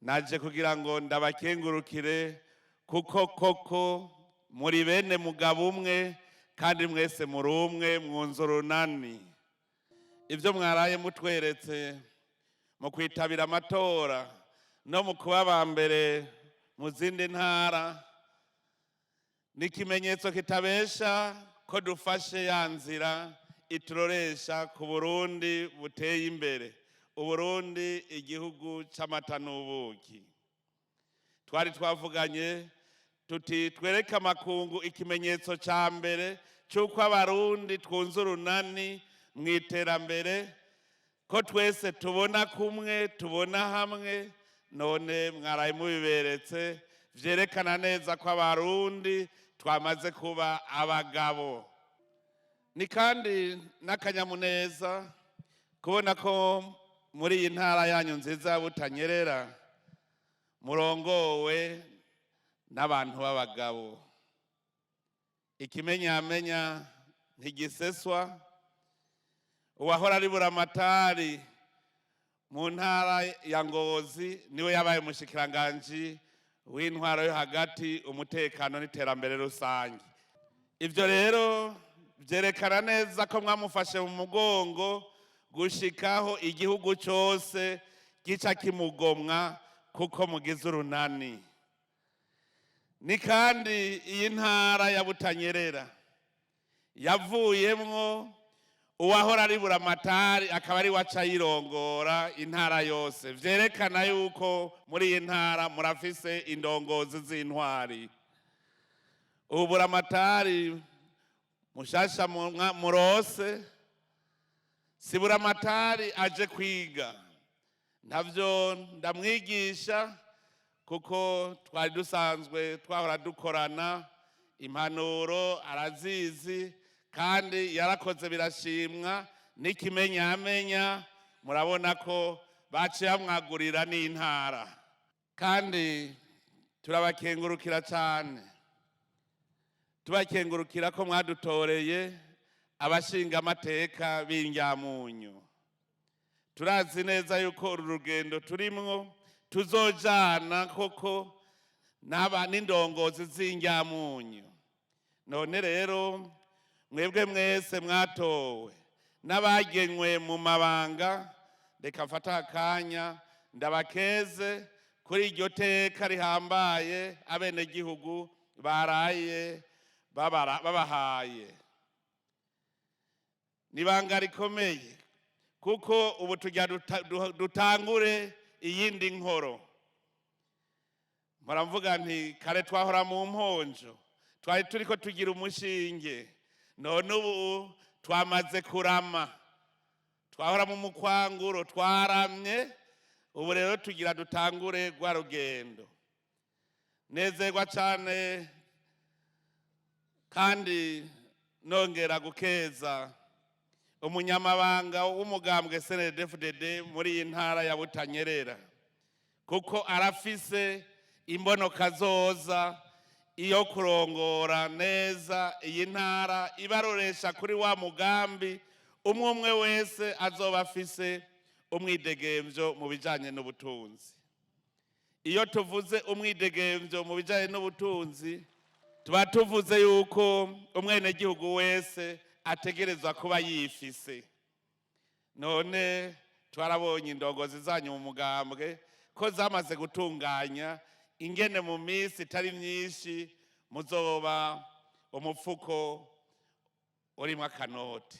naje kugira ngo ndabakengurukire kuko koko muri bene mugabo umwe kandi mwese muri umwe mwunze urunani. Ibyo mwaraye mutweretse mu kwitabira amatora no mu kuba aba mbere mu zindi ntara ni ikimenyetso kitabesha ko dufashe ya nzira ituroresha ku Burundi buteye imbere, Uburundi igihugu c'amata n'ubuki. Twari twavuganye tuti twereke amakungu ikimenyetso ca mbere c'uko abarundi twunze urunani mu iterambere, ko twese tubona kumwe, tubona hamwe. None mwaraye mubiberetse, vyerekana neza ko abarundi twamaze kuba abagabo. Ni kandi n'akanyamuneza kubona ko muri iyi ntara yanyu nziza ya Butanyerera murongowe n'abantu b'abagabo. Ikimenyamenya ntigiseswa. Uwahora ari buramatari mu ntara ya Ngozi niwe yabaye umushikiranganji w'intwaro yo hagati, umutekano n'iterambere rusange. Ivyo rero vyerekana neza ko mwamufashe mu mugongo gushikaho igihugu cyose gica kimugomwa kuko mugize urunani. Ni kandi iyi ntara ya Butanyerera yavuyemwo uwahora ari buramatari akaba ari waca yirongora intara yose. Vyerekana yuko muri iyi ntara murafise indongozi z'intwari. Ubu buramatari mushasha murose si buramatari aje kwiga, ntavyo ndamwigisha kuko twari dusanzwe twahora dukorana, impanuro arazizi kandi yarakoze birashimwa. N'ikimenyamenya murabona ko baciye bamwagurira n'intara. Kandi turabakengurukira cyane, tubakengurukira ko mwadutoreye abashinga amateka b'indyamunyu. Turazi neza yuko uru rugendo turimwo tuzojana koko n'indongozi z'indyamunyu. None rero mwebwe mwese mwatowe n'abagenywe mu mabanga, reka mfata akanya ndabakeze kuri iryo teka rihambaye abenegihugu baraye babahaye. Nibanga rikomeye kuko ubu tujya dutangure iyindi nkoro. Mvuga nti kare twahora mu mponjo, twari turiko tugira umushinge, none ubu twamaze kurama. Twahora mu mukwanguro twaramye, ubu rero tugira dutangure rwa rugendo. Nezerwa cyane kandi nongera gukeza umunyamabanga w'umugambwe CNDD-FDD muri iyi ntara ya Butanyerera, kuko arafise imbonoka zoza iyo kurongora neza iyi ntara, ibaroresha kuri wa mugambi umwe wese azoba afise umwidegemvyo mu bijanye n'ubutunzi. Iyo tuvuze umwidegemvyo mu bijanye n'ubutunzi, tuba tuvuze yuko umwenegihugu wese ategerezwa kuba yifise. None twarabonye indongozi zanyu mu mugambwe ko zamaze gutunganya ingene mu minsi itari myinshi muzoba umufuko urimo akanoti.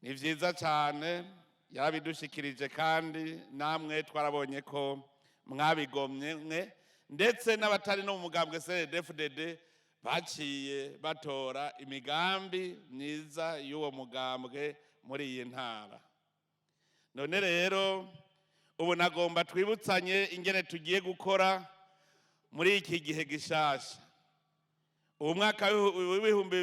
Ni vyiza cyane, yarabidushikirije kandi namwe twarabonye ko mwabigomye, ndetse n'abatari no mu mugambwe CNDD-FDD baciye batora imigambi myiza y'uwo mugambwe muri iyi ntara. None rero ubu nagomba twibutsanye ingene tugiye gukora muri iki gihe gishasha. Ubu mwaka w'ibihumbi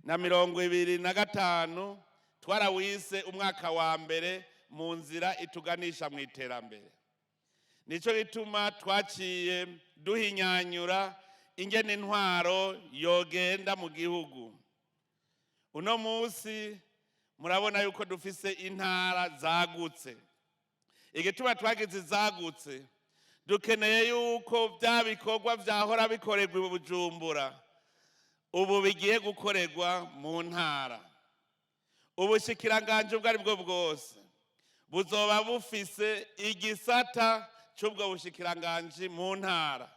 2025 twarawise umwaka wa mbere mu nzira ituganisha mu iterambere. Nico gituma twaciye duhinyanyura ingene intwaro yogenda mu gihugu. Uno munsi murabona yuko dufise intara zagutse. igituma twagize izagutse dukeneye yuko bya bikorwa byahora bikorerwa i Bujumbura ubu bigiye gukorerwa mu ntara. Ubushikiranganje ubwo ari bwo bwose buzoba bufise igisata cy'ubwo bushikiranganje mu ntara,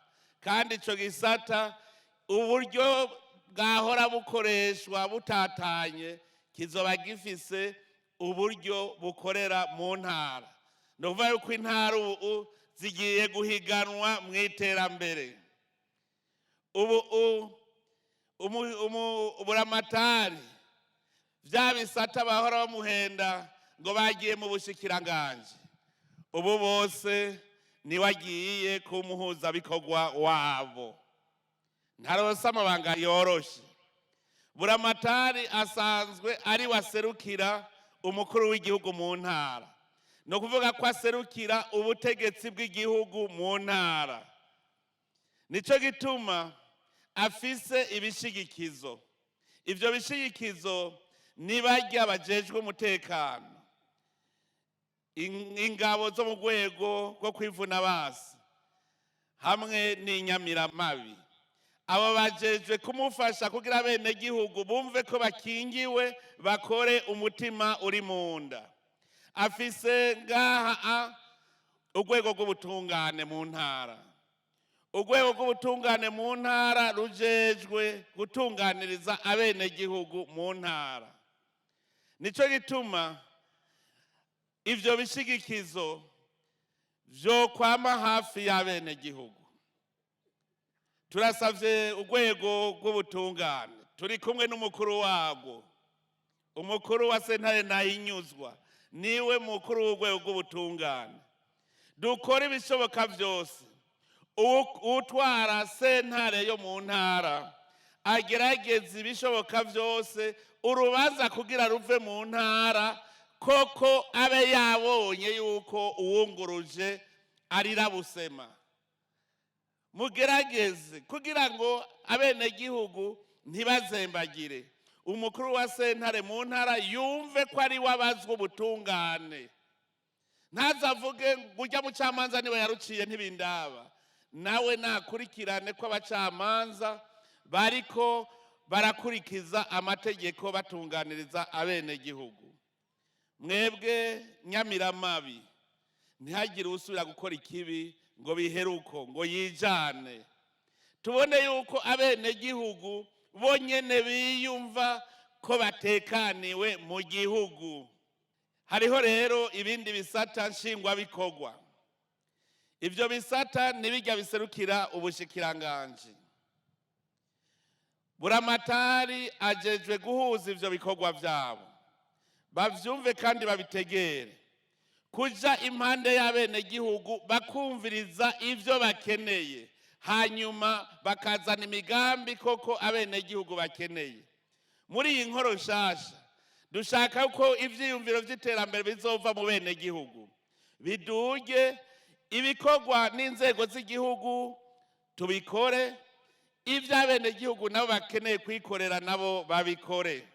kandi ico gisata uburyo bwahora bukoreshwa butatanye kizoba gifise uburyo bukorera mu ntara. Ndavuga yuko intara ubu zigiye guhiganwa mu iterambere. Buramatari vya bisata bahora bamuhenda ngo bagiye mu bushikiranganje, ubu bose ni wagiye kumuhuza bikorwa wabo, ntaronse amabanga yoroshe. Buramatari asanzwe ari waserukira umukuru w'igihugu mu ntara, no kuvuga ko aserukira ubutegetsi bw'igihugu mu ntara. Nico gituma afise ibishigikizo. Ivyo bishigikizo ni barya bajejwe umutekano, ingabo zo mu rwego rwo kwivuna basi hamwe n'inyamiramabi. Abo bajejwe kumufasha kugira bene gihugu bumve ko bakingiwe, bakore umutima uri munda. Afise ngaha urwego rw'ubutungane mu ntara. Urwego rw'ubutungane mu ntara rujejwe gutunganiriza abene gihugu mu ntara. Nico gituma ivyo bishigikizo vyo kwama hafi y'abene gihugu. Turasavye urwego rw'ubutungane, turi kumwe n'umukuru warwo, umukuru wa sentare Ntahinyuzwa niwe mukuru w'urwego rw'ubutungane. Dukora ibishoboka vyose utwara sentare yo mu ntara agerageza ibishoboka vyose urubanza kugira ruve mu ntara koko abe yabonye yuko uwunguruje arira busema. Mugerageze kugira ngo abene gihugu ntibazembagire. Umukuru wa sentare mu ntara yumve ko ari wabazwa ubutungane, ntazavuge burya mucamanza niwe yaruciye ntibindaba. Nawe nakurikirane ko abacamanza bariko barakurikiza amategeko batunganiriza abene gihugu. Mwebwe nyamiramabi ntihagire usubira gukora ikibi ngo biheruko ngo yijane. Tubone yuko abene gihugu bonyene biyumva ko batekaniwe mu gihugu. Hariho rero ibindi bisata nshingwa bikorwa. Ivyo bisata nibijya biserukira ubushikiranganje. Buramatari ajejwe guhuza ivyo bikorwa vyabo, bavyumve kandi babitegere, kuja impande y'abene gihugu bakumviriza ivyo bakeneye, hanyuma bakazana imigambi koko abene gihugu bakeneye. Muri iyi nkoro nshasha dushaka ko ivyiyumviro vy'iterambere bizova mu bene gihugu biduge, ibikorwa n'inzego z'igihugu tubikore, ivy'abene gihugu nabo bakeneye kwikorera nabo babikore.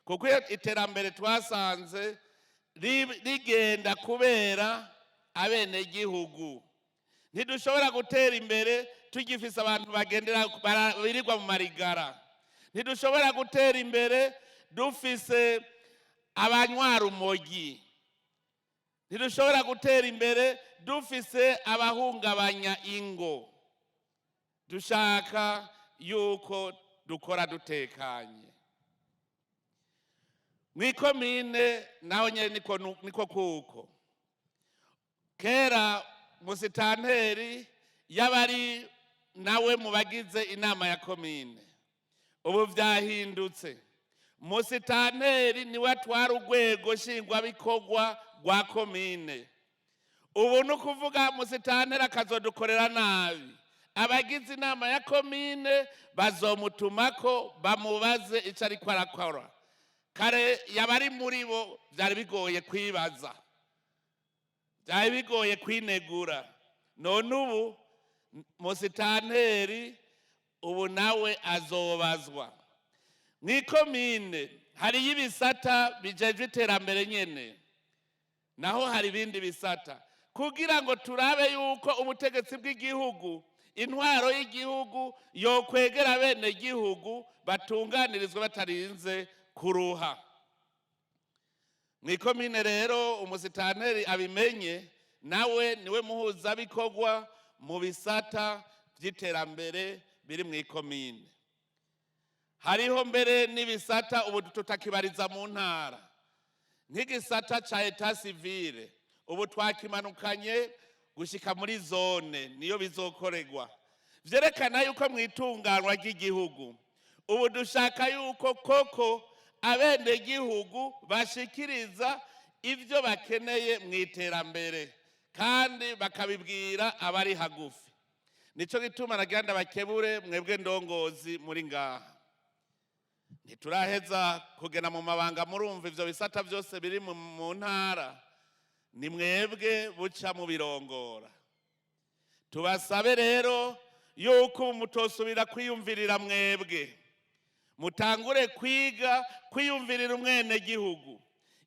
Kuko iterambere twasanze rigenda kubera abene gihugu. Ntidushobora gutera imbere tugifise abantu bagendera birirwa mu marigara. Ntidushobora gutera imbere dufise abanywara umogi. Ntidushobora gutera imbere dufise abahungabanya ingo. Dushaka yuko dukora dutekanye. Mwikomine naho nyene niko kuko. Kera musitanteri yabari nawe mu bagize inama ya komine. Ubu vyahindutse. Musitanteri niwe atwara urwego nshingwabikorwa rwa komine. Ubu nukuvuga musitanteri akazodukorera nabi. Abagize inama ya komine bazomutumako bamubaze ico ariko arakora. Kare yabari muri bo vyari bigoye kwibaza, vyari bigoye kwinegura. None ubu musitanteri ubu nawe azobazwa. Mwikomine hari y'ibisata bijejwe iterambere nyene, naho hari ibindi bisata. kugira ngo turabe yuko ubutegetsi bw'igihugu, intwaro y'igihugu yokwegera bene igihugu batunganirizwe batarinze kuruha. Mwikomine rero umusitanteri abimenye, nawe niwe muhuzabikorwa mu bisata by'iterambere biri mwikomine. Hariho mbere n'ibisata ubu tutakibariza mu ntara, nk'igisata ca eta civile ubu twakimanukanye gushika muri zone, niyo bizokorerwa. Vyerekana yuko mwitunganwa ry'igihugu ubu dushaka yuko koko abene gihugu bashikiriza ivyo bakeneye mw'iterambere kandi bakabibwira abari hagufi. Nico gituma nagenda bakebure mwebwe ndongozi muri ngaha. Ntituraheza kugena mu mabanga, murumva ivyo bisata vyose biri mu ntara, ni mwebwe buca mu birongora. Tubasabe rero yuko mutosubira kwiyumvirira mwebwe, mutangure kwiga kwiyumvirira umwene gihugu.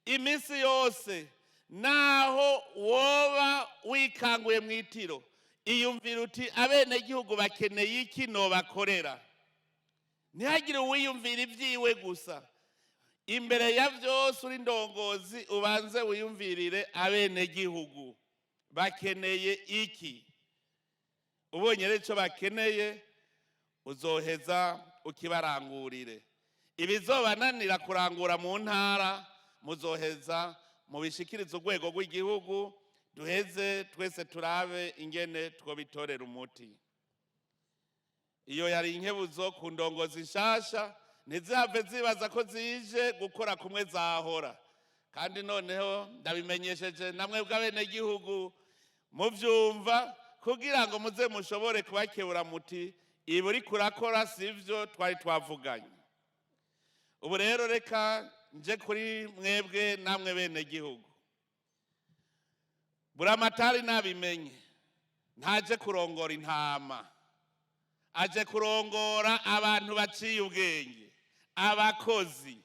Iminsi yose naho woba wikanguye mwitiro, iyumvira uti abene gihugu bakeneye iki nobakorera. Ntihagire uwiyumvira ivyiwe gusa, imbere ya vyose uri ndongozi ubanze wiyumvirire abene gihugu bakeneye iki. Ubonye rero ico bakeneye uzoheza ukibarangurire. Ibizobananira kurangura mu ntara muzoheza mubishikiriza urwego rw'igihugu, duheze twese turabe ingene twobitorera umuti. Iyo yari inkebuzo ku ndongozi nshasha, ntizihave zibaza ko zije gukora kumwe zahora. Kandi noneho ndabimenyesheje namwe bw'abene gihugu muvyumva, kugira ngo muze mushobore kubakebura muti ibi uri kurakora sivyo twari twavuganye. Ubu rero reka nje kuri mwebwe namwe bene gihugu. Buramatari nabimenye, ntaje kurongora intama, aje kurongora abantu baciye ubwenge, abakozi.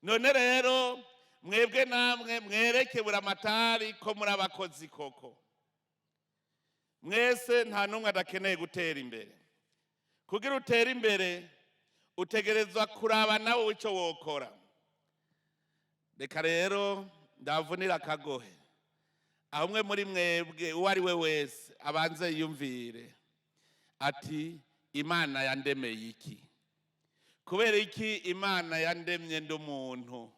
None rero mwebwe namwe mwereke buramatari ko muri abakozi koko. Mwese nta numwe adakeneye gutera imbere. Kugira utera imbere utegerezwa kuraba nawe ico wokora. Reka rero ndavunira akagohe, ahumwe muri mwebwe uwo ari we wese abanze yiyumvire ati Imana yandemeye iki? Kubera iki Imana yandemye ndi umuntu?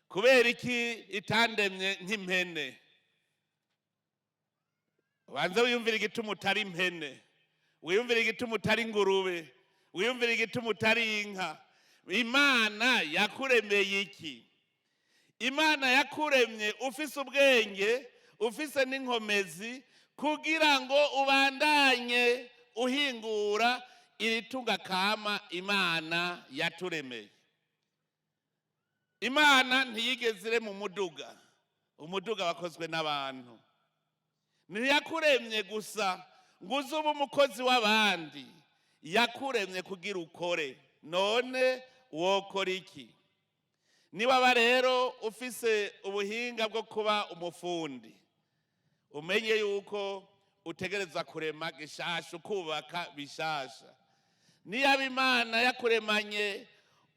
Kubera iki itandemye nk'impene? Wanze wiyumvira igituma utari impene, wiyumvira igituma utari ingurube, wiyumvira igituma utari inka. Imana yakuremeye iki? Imana yakuremye ufise ubwenge, ufise n'inkomezi, kugira ngo ubandanye uhingura iritunga kama Imana yaturemeye. Imana ntiyigeze irema umuduga, umuduga wakozwe n'abantu. Ntiyakuremye gusa ngo uze ube umukozi w'abandi, yakuremye kugira ukore. None wokora iki? Niba rero ufise ubuhinga bwo kuba umufundi, umenye yuko utegereza kurema gishasha, ukubaka bishasha. Niba Imana yakuremanye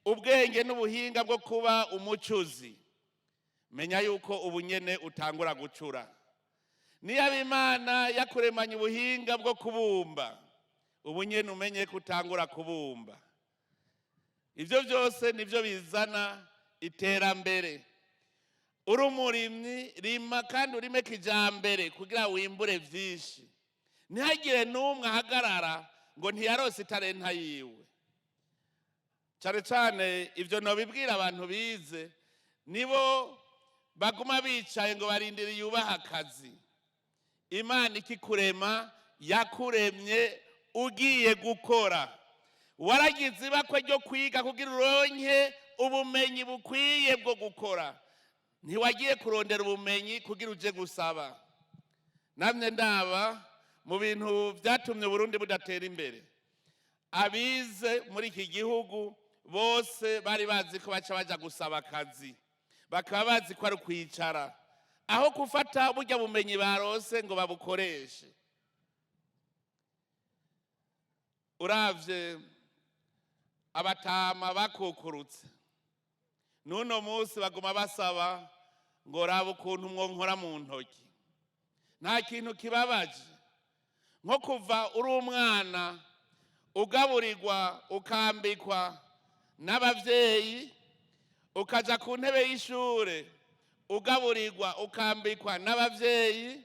ubwenge n'ubuhinga bwo kuba umucuzi, menya yuko ubu nyene utangura gucura. Niba Imana yakuremanye ubuhinga bwo kubumba, ubu nyene umenye ko utangura kubumba. Ivyo byose nivyo bizana iterambere. Uri umurimyi, rima kandi urime kijambere kugira wimbure vyinshi. Ntihagire n'umwe ahagarara ngo ntiyarose italenta yiwe. Cane cane ivyo nobibwira abantu bize, nibo baguma bicaye ngo barindire yubaha akazi. Imana ikikurema yakuremye ugiye gukora. Waragize ibakwe ryo kwiga kugira uronke ubumenyi bukwiye bwo gukora. Ntiwagiye kurondera ubumenyi kugira uje gusaba. Namwe ndaba mu bintu vyatumye Burundi budatera imbere, abize muri iki gihugu bose bari bazi ko baca baja gusaba akazi, bakaba bazi ko ari kwicara, aho gufata burya bumenyi barose ngo babukoreshe. Uravye abatama bakukurutse nuno munsi baguma basaba ngo raba ukuntu mwonkora mu ntoki. Nta kintu kibabaje nko kuva uri umwana ugaburirwa ukambikwa n'abavyeyi, ukaja ku ntebe y'ishure ugaburirwa ukambikwa n'abavyeyi,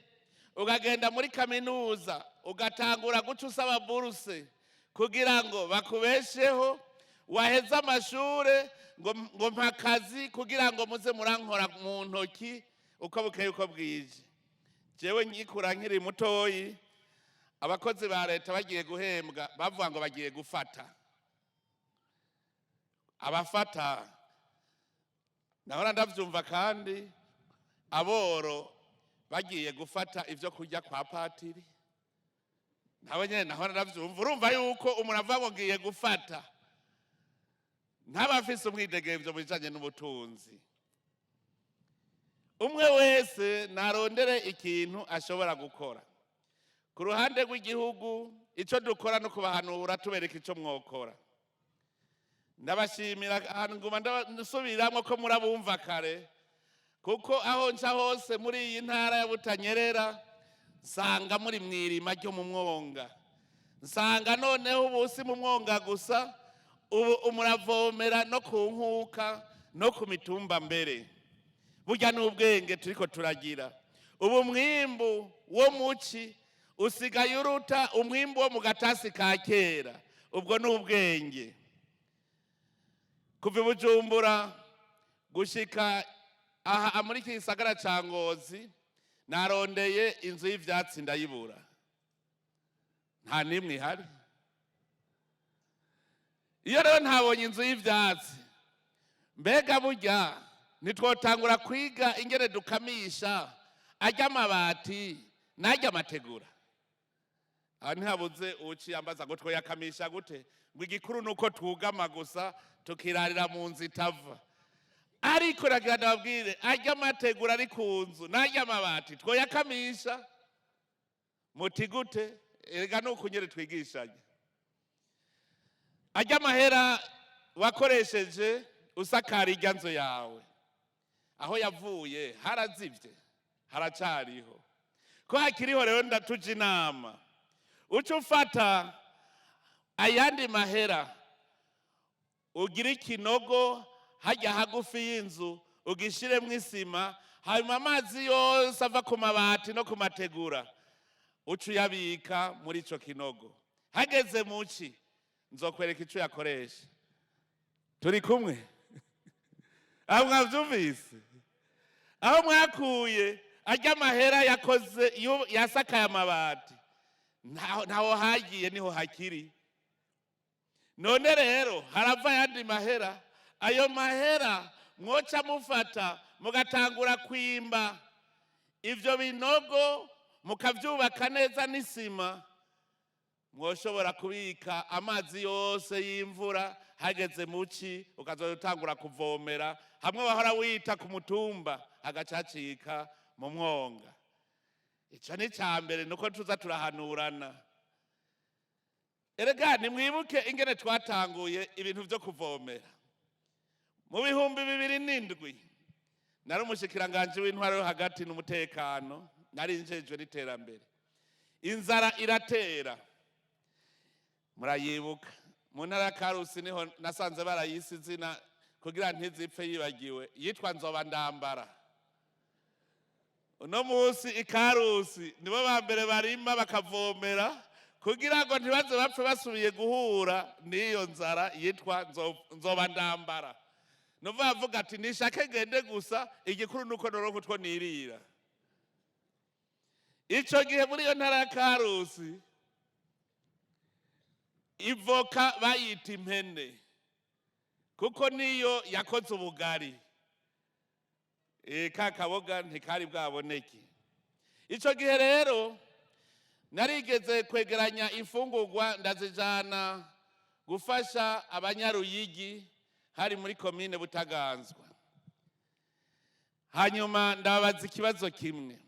ukagenda muri kaminuza ugatangura guca usaba buruse kugira ngo bakubesheho, waheza amashure ngo mpa kazi kugira ngo muze murankora mu ntoki uko bukeye uko bwije. Jewe nkikura nkiri mutoyi, abakozi ba leta bagiye guhembwa bavuga ngo bagiye gufata. Abafata nahora ndavyumva, kandi aboro bagiye gufata ivyo kurya kwa patiri nawe nyene nahora ndavyumva. Urumva yuko umuntu avuga ngo ngiye gufata ntaba afise umwidegemvyo bijanye n'ubutunzi. Umwe wese narondere ikintu ashobora gukora. Ku ruhande rw'igihugu ico dukora no kubahanura tubereka ico mwokora. Ndabashimira ahantu nguma ndasubiramwo ko murabumva kare, kuko aho nca hose muri iyi ntara ya Butanyerera nsanga muri mwirima ryo mu mwonga. Nsanga noneho ubusi mu mwonga gusa, ubu umuravomera no ku nkuka no ku mitumba mbere. Burya n'ubwenge turiko turagira. Ubu mwimbu wo muci usigaye uruta umwimbu wo mu gatasi ka kera. Ubwo n'ubwenge. Kuva i Bujumbura gushika aha muri iki gisagara ca Ngozi narondeye inzu y'ivyatsi ndayibura, nta nimwe ihari. Iyo rero ntabonye inzu y'ivyatsi, mbega burya nitwotangura kwiga ingene dukamisha arya amabati n'arya amategura. Aha ntihabuze uciye ambaza ngo twoyakamisha gute, ngo igikuru nuko twugama gusa tukirarira mu nzu itava. Ariko ragira ndababwire, arya amategura ari ku nzu n'arya amabati twoyakamisha. Muti gute? Erega nuko nyene twigishanye. Arya amahera wakoresheje usakara irya nzu yawe, aho yavuye harazivye haracariho. Ko hakiriho rero ndatuja inama, uca ufata ayandi mahera ugira ikinogo hajya hagufi y'inzu ugishiremwo isima, hanyuma amazi yose ava ku mabati no ku mategura uca uyabika muri ico kinogo. Hageze muci nzokwereka ico yakoresha. Turi kumwe? Aho mwavyumvise? Aho mwakuye arya amahera yakoze yasakaye amabati ntaho hagiye niho hakiri. None rero harava yandi mahera, ayo mahera mwoca mufata mugatangura kwimba ivyo binogo mukavyubaka neza n'isima, mwoshobora kubika amazi yose y'imvura. Hageze muci ukazotangura kuvomera, hamwe wahora wita ku mutumba agacacika mu mwonga. Ico ni cambere nuko tuza turahanurana. Erega nimwibuke ingene twatanguye ibintu vyo kuvomera. Mu 2007 nari umushikiranganje w'intwaro yo hagati n'umutekano, nari njejwe n'iterambere. Inzara iratera, murayibuka. Mu ntara ya Karusi niho nasanze barayise izina kugira ntizipfe yibagiwe, yitwa Nzoba Ndambara. Uno munsi i Karusi nibo bambere barima bakavomera kugira ngo ntibaze bapfe basubiye guhura n'iyo nzara yitwa Nzoba Ndambara. Nuva avuga ati nishake gende gusa, igikuru nuko noronka utwo nirira. Ico gihe muri iyo ntara ya Karusi ivoka bayita impene, kuko niyo yakoze ubugari. Ka kaboga ntikari bwaboneke. Ico gihe rero narigeze kwegeranya imfungurwa ndazijana gufasha abanyaruyigi hari muri komine Butaganzwa. hanyuma ndababaza ikibazo kimwe,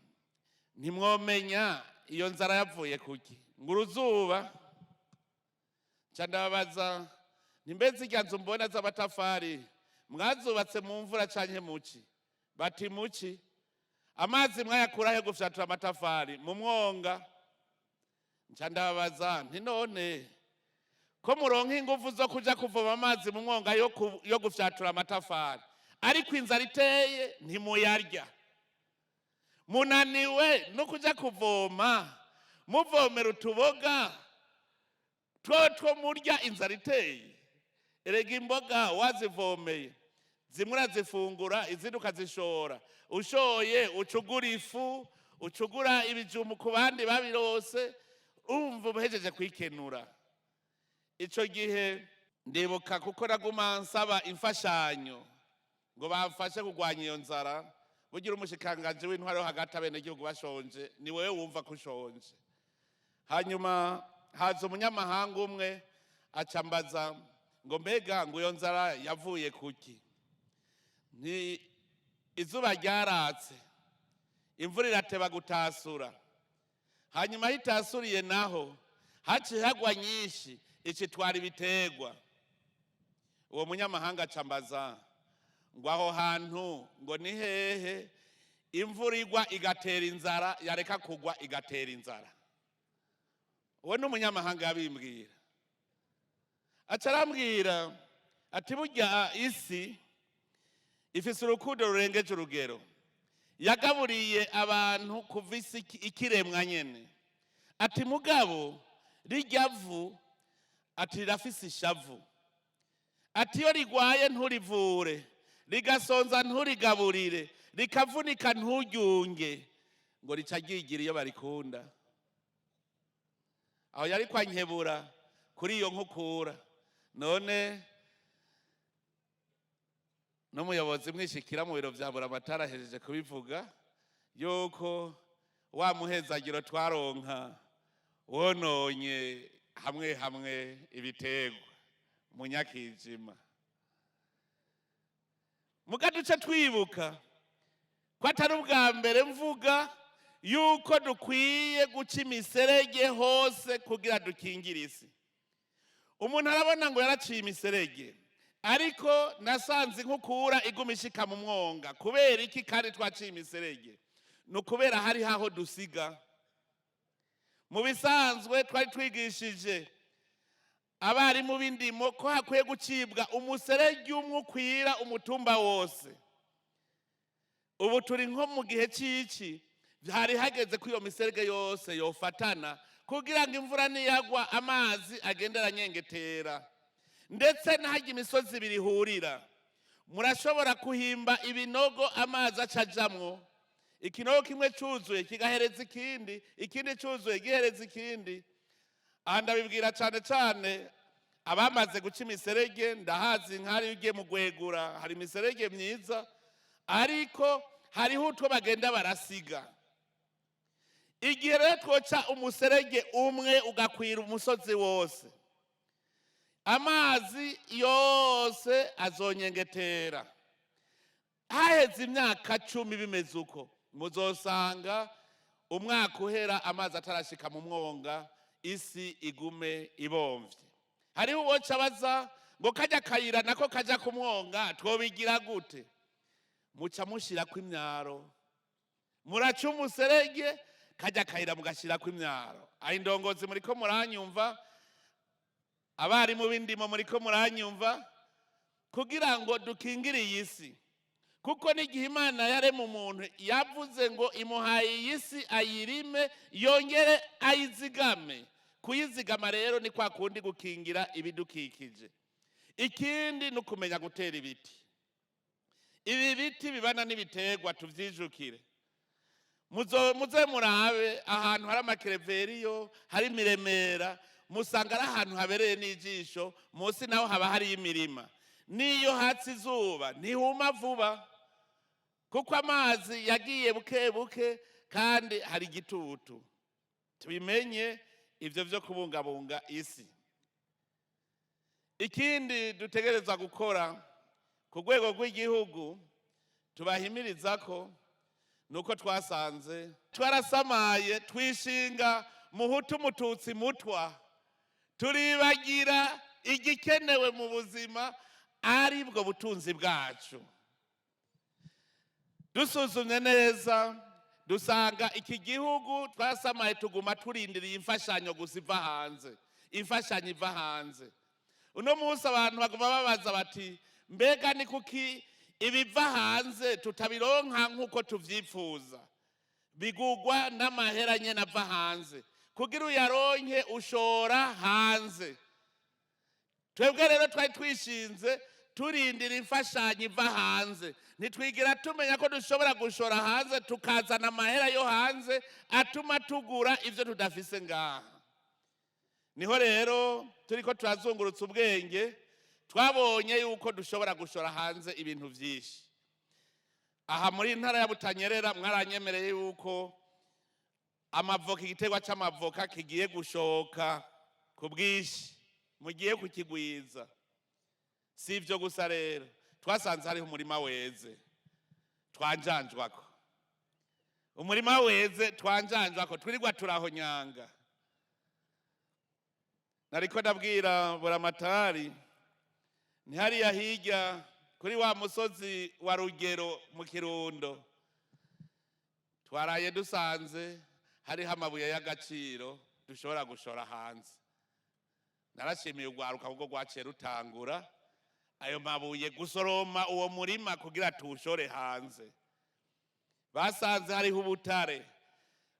ntimwomenya iyo nzara yavuye kuki? ngo uruzuba. nca ndababaza ntimbeze irya nzu mbona z'amatafari mwazubatse mu mvura canke muci? bati muci. amazi mwayakurahe gufyatura amatafari? mu mwonga. nca ndababaza nti none ko muronka ingufu zo kuja kuvoma amazi mu mwonga yo gufyatura amatafari, ariko inzara iteye ntimuyarya? munaniwe no kuja kuvoma muvomera utuboga two murya inzara iteye? erega imboga wazivomeye zimwe urazifungura izindi ukazishora, ushoye ucugura ifu, ucugura ibijumbu ku bandi babirose, umva ubuhejeje kwikenura. ico gihe ndibuka kuko naguma nsaba imfashanyo ngo bamfashe kurwanya iyo nzara. bugira umushikiranganji w'intwaro hagati abenegihugu bashonje, ni wewe wumva ko ushonje. hanyuma haza umunyamahanga umwe acambaza ngo mbega ngo iyo nzara yavuye kuki? ni izuba ryaratse, imvura irateba gutasura, hanyuma hitasuriye naho haciye hagwa nyinshi icitwara ibitegwa. uwo munyamahanga acambaza ngo aho hantu ngo ni hehe imvura igwa igatera inzara yareka kugwa igatera inzara? uwo ni umunyamahanga yabimbwira. aca arambwira ati burya isi ifise urukundo rurengeje urugero, yagaburiye abantu kuva isi ikiremwa nyene. ati mugabo rirya vu ati rirafise ishavu, ati iyo rigwaye nturivure, rigasonza nturigaburire, rikavunika nturyunge, ngo rica ryigira iyo barikunda. aho yari kwankebura kuri iyo nkukura. none n'umuyobozi mwishikira mu biro vya buramatari ahejeje kubivuga yuko wa muhezagiro twaronka wononye hamwe hamwe ibitegwa mu Nyakijima. muga duce twibuka ko atari ubwa mbere mvuga yuko dukwiye guca imiserege hose kugira dukingire isi. umuntu arabona ngo yaraciye imiserege, ariko nasanze inkukura iguma ishika mu mwonga. kubera iki kandi twaciye imiserege? ni ukubera hari haho dusiga. mu bisanzwe twari twigishije abarimu b'indimo ko hakwiye gucibwa umuserege umwe ukwira umutumba wose. ubu turi nko mu gihe cy'iki, hari hageze ko iyo miserege yose yofatana kugira ngo imvura niyagwa amazi agende aranyengetera, ndetse n'ahajya imisozi ibiri ihurira. murashobora kuhimba ibinogo amazi acajamwo, ikinogo kimwe cyuzuye kigahereza ikindi, ikindi cyuzuye gihereza ikindi. aha ndabibwira cyane cyane abamaze guca imiserege. ndahazi nk'ahari ugiye mu Gwegura hari imiserege myiza, ariko hariho utwo bagenda barasiga. igihe rero twoca umuserege umwe ugakwira umusozi wose, amazi yose azonyengetera. haheze imyaka 10 bimeze uko, muzosanga umwaka uhera amazi atarashika mu mwonga, isi igume ibomvye. hariho uwoca baza ngo kajya kayira nako kajya ku mwonga twobigira gute? muca mushirako imyaro, muraca umuserege kajya kayira mugashirako imyaro. aho indongozi muriko muranyumva, abarimu b'indimo muriko muranyumva, kugira ngo dukingire iyi si. kuko n'igihe Imana yarema umuntu yavuze ngo imuhaye iyi si ayirime yongere ayizigame. kuyizigama rero ni kwa kundi gukingira ibidukikije. ikindi ni ukumenya gutera ibiti. ibi biti bibana n'ibitegwa tuvyijukire. muze murabe ahantu hari amakereveriyo, hari imiremera, musanga ari ahantu habereye n'ijisho, munsi naho haba hari imirima. niyo hatsi izuba ntihuma vuba, kuko amazi yagiye buke buke kandi hari igitutu. tubimenye ivyo vyo kubungabunga isi. ikindi dutegereza gukora ku rwego rw'igihugu, tubahimiriza ko nuko twasanze twarasamaye twishinga muhutu mututsi mutwa, turibagira igikenewe mu buzima ari bwo butunzi bwacu. Dusuzumye neza dusanga iki gihugu twasamaye tuguma turindiriye imfashanyo gusa iva hanze, imfashanyo iva hanze. Uno munsi abantu baguma babaza bati mbega ni kuki ibiva hanze tutabironka nk'uko tuvyifuza? Bigugwa n'amahera nyene ava hanze, kugira uyaronke ushora hanze. Twebwe rero twari twishinze turindira imfashanyo iva hanze, ntitwigira tumenya ko dushobora gushora hanze tukazana amahera yo hanze atuma tugura ivyo tudafise ngaha. Niho rero turiko turazungurutsa ubwenge twabonye yuko dushobora gushora hanze ibintu vyinshi. Aha muri ntara ya Butanyerera mwaranyemereye yuko amavoka, igiterwa c'amavoka kigiye gushoka ku bwinshi, mugiye kukigwiza. Si ivyo gusa rero, twasanze hariho umurima weze twanjanjwako, umurima weze twanjanjwako, twirirwa turahonyanga. Nariko ndabwira buramatari ntihariya hirya kuri wa musozi wa Rugero mu Kirundo, twaraye dusanze hariho amabuye y'agaciro dushobora gushora hanze. Narashimiye urwaruka kuko rwaciye rutangura ayo mabuye gusoroma uwo murima kugira tuwushore hanze. Basanze hariho ubutare,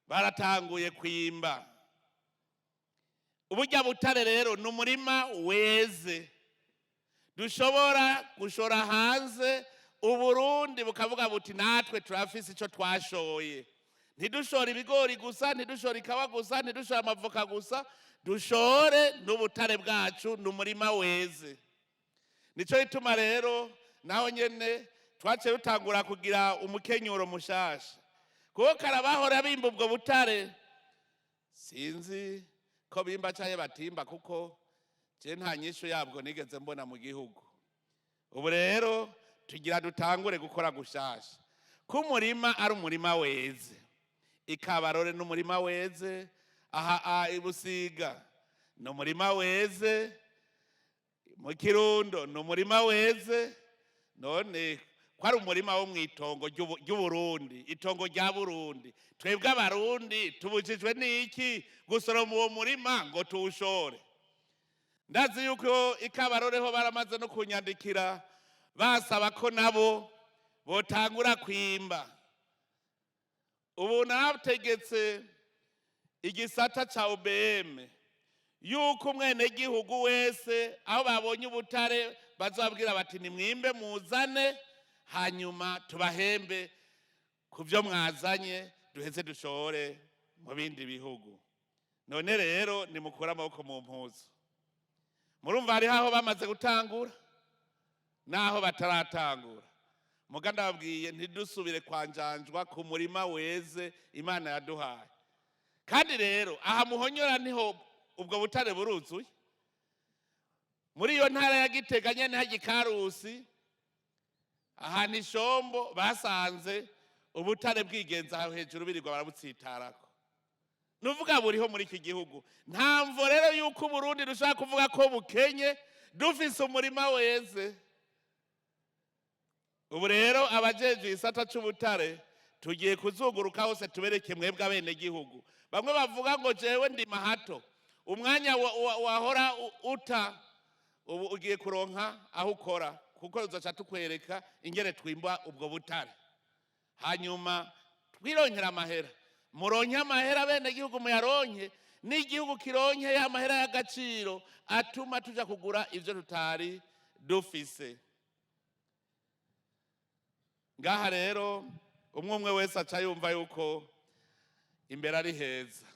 baratanguye kwimba. Uburya butare rero ni umurima weze dushobora gushora hanze, Uburundi bukavuga buti natwe turafise ico twashoye. Ntidushora ibigori gusa, ntidushora ikawa gusa, ntidushora amavoka gusa, dushore n'ubutare bwacu, n'umurima weze. Nico gituma rero naho nyene twaciye dutangura kugira umukenyuro mushasha, kuko karabahora bimba ubwo butare. Sinzi ko bimba canke batimba, kuko je nta nyishu yabwo nigeze mbona mu gihugu. Ubu rero tugira dutangure gukora gushasha, ko umurima ari umurima weze. Ikabarore n'umurima weze, aha Ibusiga n'umurima weze, mu Kirundo n'umurima weze. None ko ari umurima wo mwitongo ry'Uburundi, itongo rya Burundi, twebwe abarundi tubujijwe n'iki gusoroma uwo murima ngo tuwushore? Ndazi yuko Ikabaroreho baramaze no kunyandikira basaba ko nabo botangura kwimba. Ubu nategetse igisata ca OBM yuko umwenegihugu wese aho babonye ubutare bazabwira bati nimwimbe muzane, hanyuma tubahembe ku byo mwazanye duheze dushore mu bindi bihugu. None rero nimukura amaboko mu mpuzu. Murumva hari aho bamaze gutangura naho bataratangura. Muga ndababwiye ntidusubire kwanjanjwa ku murima weze Imana yaduhaye. Kandi rero aha muhonyora niho ubwo butare buruzuye. Muri iyo ntara ya Gitega nyene haji Karusi, aha ni Shombo, basanze ubutare bwigenza aho hejuru birirwa barabutsitarako. Nuvuga buriho muri iki gihugu. Ntamvo rero yuko Burundi dushaka kuvuga ko bukenye dufise umurima weze. Ubu rero abajeje isata c'ubutare tugiye kuzunguruka hose tubereke mwebwe abene gihugu. Bamwe bavuga ngo jewe ndi mahato, umwanya wahora uta ubu ugiye kuronka aho ukora, kuko uzoca tukwereka ingere twimba ubwo butare. Hanyuma twironkera amahera, muronke amahera bene gihugu muyaronke, n'igihugu kironke ya mahera y'agaciro atuma tuja kugura ivyo tutari dufise. Ngaha rero umwe wese aca yumva yuko imbere ari heza.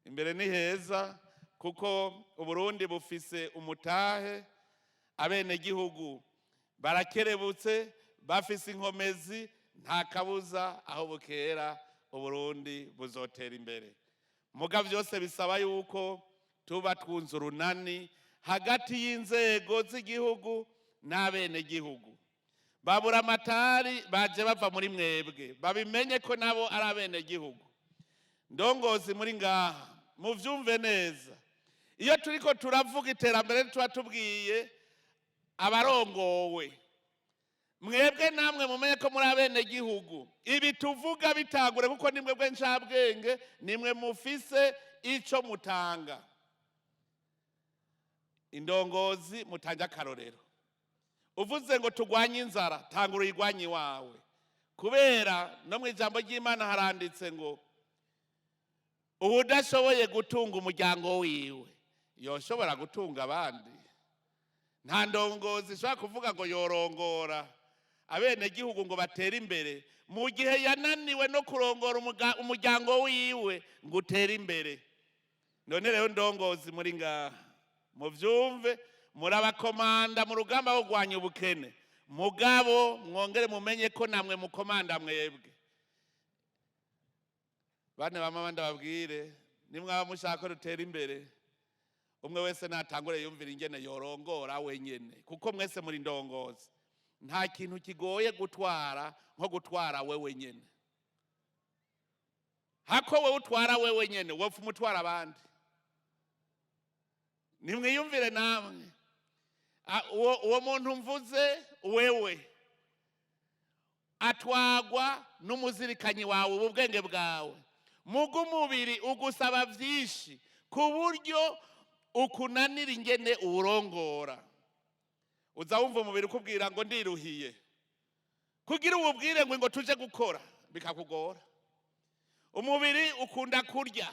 Imbere ni heza kuko Uburundi bufise umutahe, abene gihugu barakerebutse, bafise inkomezi, nta kabuza aho bukera Uburundi buzotera imbere. Muga vyose bisaba yuko tuba twunze urunani hagati y'inzego z'igihugu n'abene gihugu. baburamatari baje bava muri mwebwe babimenye ko nabo ari abenegihugu. Ndongozi muri ngaha muvyumve neza, iyo turiko turavuga iterambere tuba tubwiye abarongowe, mwebwe namwe mumenye ko muri abenegihugu. Ibi tuvuga bitangure kuko ni mwebwe ncabwenge, nimwe mufise ico mutanga. Indongozi mutanga akarorero. Uvuze ngo tugwanye inzara, tangura uyigwanye iwawe, kubera no mu ijambo ry'Imana haranditse ngo udashoboye gutunga umuryango wiwe yoshobora gutunga abandi. Nta ndongozi ishobora kuvuga ngo yorongora abenegihugu ngo batere imbere mu gihe yananiwe no kurongora umuryango wiwe ngo utere imbere. None rero ndongozi muri ngaha muvyumve, muri abakomanda mu rugamba rwo kurwanya ubukene, mugabo mwongere mumenye ko namwe mukomanda mwebwe. Bane bamama ndababwire, nimwaba mushaka ko dutera imbere, umwe wese natangure yumvira ingene yorongora wenyene, kuko mwese muri ndongozi. Nta kintu kigoye gutwara nko gutwara wewe nyene. Hako we utwara wewe nyene, wopfa umutwara abandi. Nimwiyumvire namwe, uwo muntu mvuze wewe atwagwa n'umuzirikanyi wawe, ubwenge bwawe. Mugu mubiri ugusaba vyinshi ku buryo ukunanira ingene urongora. Uza wumva umubiri ukubwira ngo ndiruhiye, kugira ububwire ngo tuje gukora bikakugora. Umubiri ukunda kurya,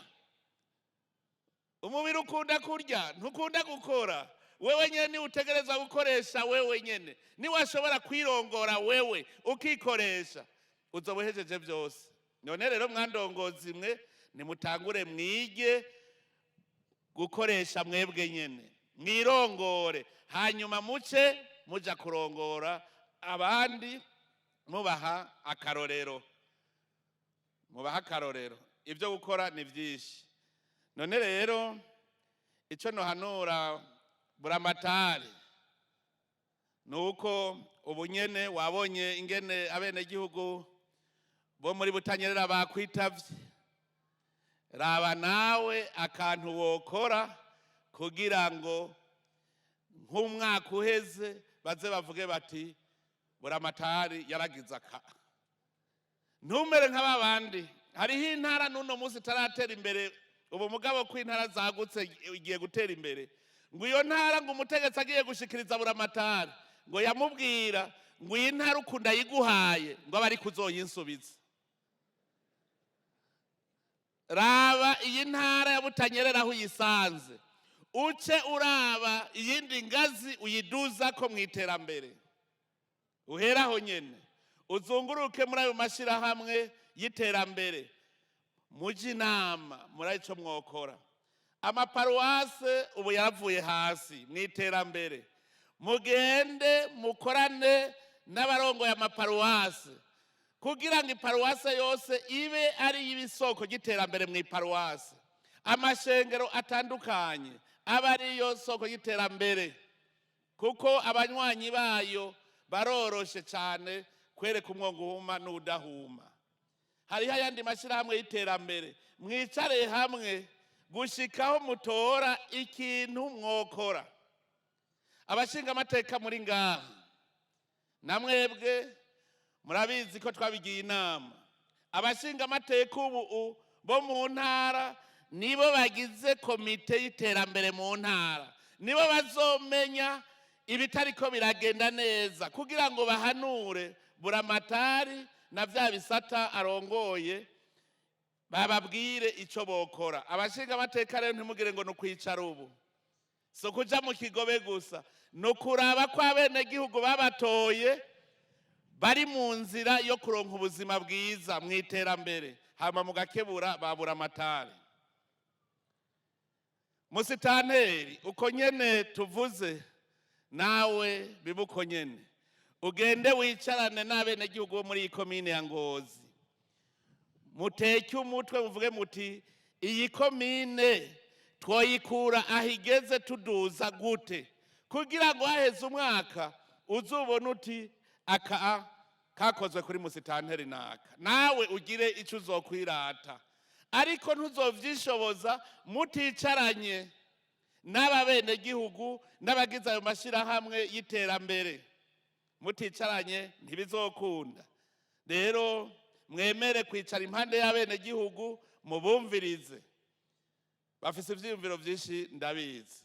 umubiri ukunda kurya, ntukunda gukora. Wewe nyene utegereza gukoresha wewe nyene. Niwashobora kwirongora wewe ukikoresha, uzobuhejeje byose. None rero mwandongozi mwe nimutangure mwige gukoresha mwebwe nyene, mwirongore, hanyuma muce muja kurongora abandi mubaha akarorero. Mubaha akarorero. Ibyo gukora ni byinshi. None rero ico nohanura buramatari nuko ubunyene wabonye ingene abenegihugu bo muri Butanyerera bakwitavye. Raba nawe akantu wokora kugira ngo nk'umwaka uheze baze bavuge bati buramatari yaragize aka. Ntumere nk'ababandi. Hariho intara n'uno munsi taratera imbere, ubu mugabo ko intara zagutse igiye gutera imbere, ngo iyo ntara ngo umutegetsi agiye gushikiriza buramatari ngo yamubwira ngo iyi ntara ukunda yiguhaye ngo abari kuzoyinsubiza. Raba iyi ntara ya Butanyerera aho uyisanze, uce uraba iyindi ngazi uyiduza ko mwiterambere. Uheraho nyene uzunguruke muri ayo mashirahamwe y'iterambere, muji inama muri ico mwokora. Amaparuwase ubu yaravuye hasi mwiterambere, mugende mukorane n'abarongo ya maparuwase kugira ngo iparuwase yose ibe ari y'ibisoko y'iterambere mw'iparuwase. Amashengero atandukanye aba ariyo soko y'iterambere, kuko abanywanyi bayo baroroshe cyane kwereka umwongo uhuma n'udahuma. Hariho ayandi mashirahamwe y'iterambere, mwicare hamwe gushikaho mutora ikintu mwokora. Abashinga amateka muri ngaha namwebwe murabizi ko twabigiye inama. Abashinga amateka ubu bo mu ntara nibo bagize komite y'iterambere mu ntara, nibo bazomenya ibitariko biragenda neza kugira ngo bahanure buramatari na vya bisata arongoye, bababwire ico bokora. Abashinga amateka rero ntimugire ngo nukwicara ubu, so kuja mu kigobe gusa, no kuraba ko abenegihugu babatoye bari mu nzira yo kuronka ubuzima bwiza mw'iterambere, hama mugakebura baburamatari. Musitanteri uko nyene tuvuze nawe bibuko nyene, ugende wicarane n'abenegihugu bo muri iyi komine ya Ngozi, muteke umutwe muvuge muti iyi komine twoyikura ahigeze tuduza gute, kugira ngo haheze umwaka uzubona uti aka kakozwe kuri musitanteri naka, nawe ugire icyo uzokwirata, ariko ntuzovyishoboza muticaranye n'ababenegihugu n'abagize ayo mashyirahamwe y'iterambere. Muticaranye ntibizokunda. Rero mwemere kwicara impande y'abenegihugu mubumvirize, bafise ivyiyumviro vyinshi ndabizi.